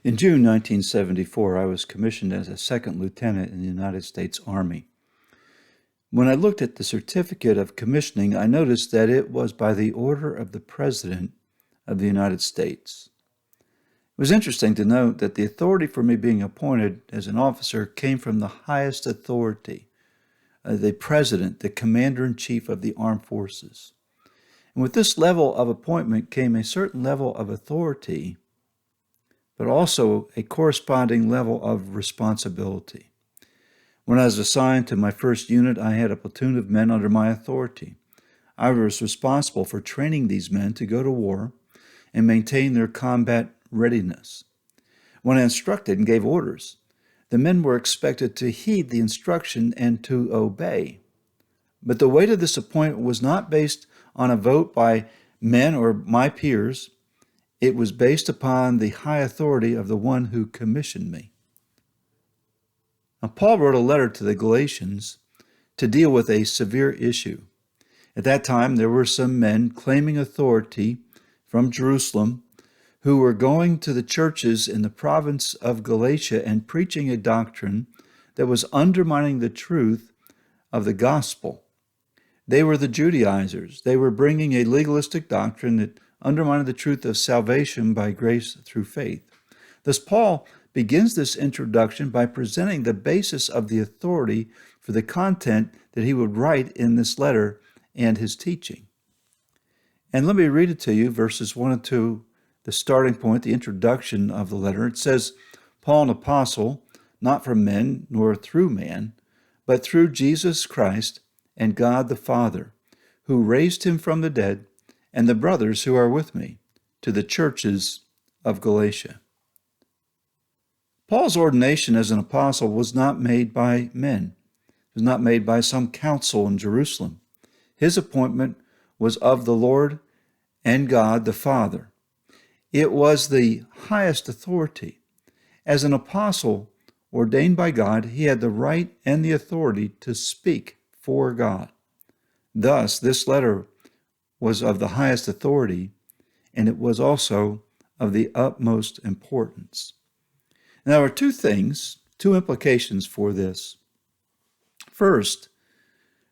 In June 1974, I was commissioned as a second lieutenant in the United States Army. When I looked at the certificate of commissioning, I noticed that it was by the order of the President of the United States. It was interesting to note that the authority for me being appointed as an officer came from the highest authority, the President, the Commander-in-Chief of the Armed Forces. And with this level of appointment came a certain level of authority, but also a corresponding level of responsibility. When I was assigned to my first unit, I had a platoon of men under my authority. I was responsible for training these men to go to war and maintain their combat readiness. When I instructed and gave orders, the men were expected to heed the instruction and to obey. But the weight of this appointment was not based on a vote by men or my peers. It was based upon the high authority of the one who commissioned me. Now, Paul wrote a letter to the Galatians to deal with a severe issue. At that time, there were some men claiming authority from Jerusalem who were going to the churches in the province of Galatia and preaching a doctrine that was undermining the truth of the gospel. They were the Judaizers. They were bringing a legalistic doctrine that undermined the truth of salvation by grace through faith. Thus, Paul begins this introduction by presenting the basis of the authority for the content that he would write in this letter and his teaching. And let me read it to you, verses 1 and 2, the starting point, the introduction of the letter. It says, Paul, an apostle, not from men nor through man, but through Jesus Christ and God the Father, who raised him from the dead, and the brothers who are with me, to the churches of Galatia. Paul's ordination as an apostle was not made by men. It was not made by some council in Jerusalem. His appointment was of the Lord and God the Father. It was the highest authority. As an apostle ordained by God, he had the right and the authority to speak for God. Thus, this letter was of the highest authority, and it was also of the utmost importance. Now, there are two implications for this. First,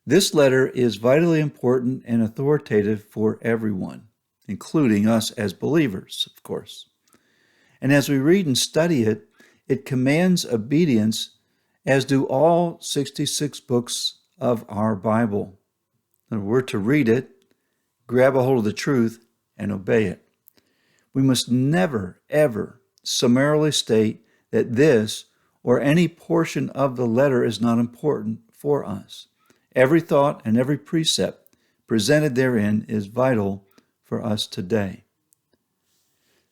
this letter is vitally important and authoritative for everyone, including us as believers, of course. And as we read and study it, it commands obedience, as do all 66 books of our Bible. We're to read it, grab a hold of the truth, and obey it. We must never, ever summarily state that this or any portion of the letter is not important for us. Every thought and every precept presented therein is vital for us today.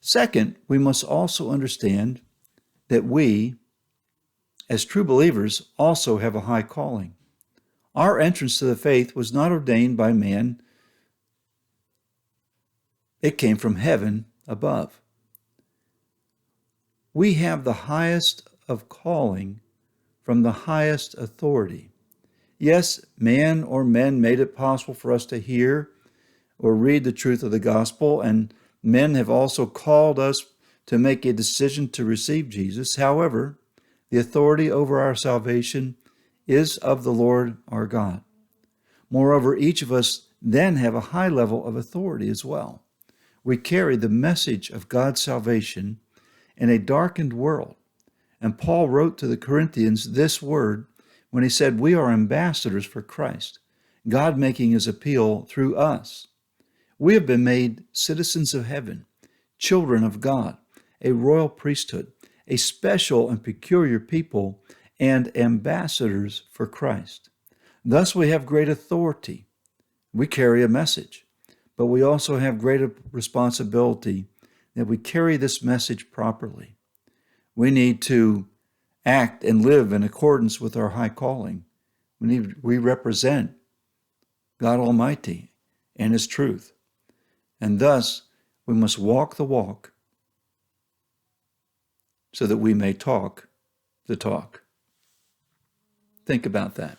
Second, we must also understand that we, as true believers, also have a high calling. Our entrance to the faith was not ordained by man. It came from heaven above. We have the highest of calling from the highest authority. Yes, man or men made it possible for us to hear or read the truth of the gospel, and men have also called us to make a decision to receive Jesus. However, the authority over our salvation is of the Lord our God. Moreover, each of us then have a high level of authority as well. We carry the message of God's salvation in a darkened world. And Paul wrote to the Corinthians this word when he said, we are ambassadors for Christ, God making his appeal through us. We have been made citizens of heaven, children of God, a royal priesthood, a special and peculiar people, and ambassadors for Christ. Thus we have great authority. We carry a message, but we also have greater responsibility that we carry this message properly. We need to act and live in accordance with our high calling. We represent God Almighty and his truth. And thus, we must walk the walk so that we may talk the talk. Think about that.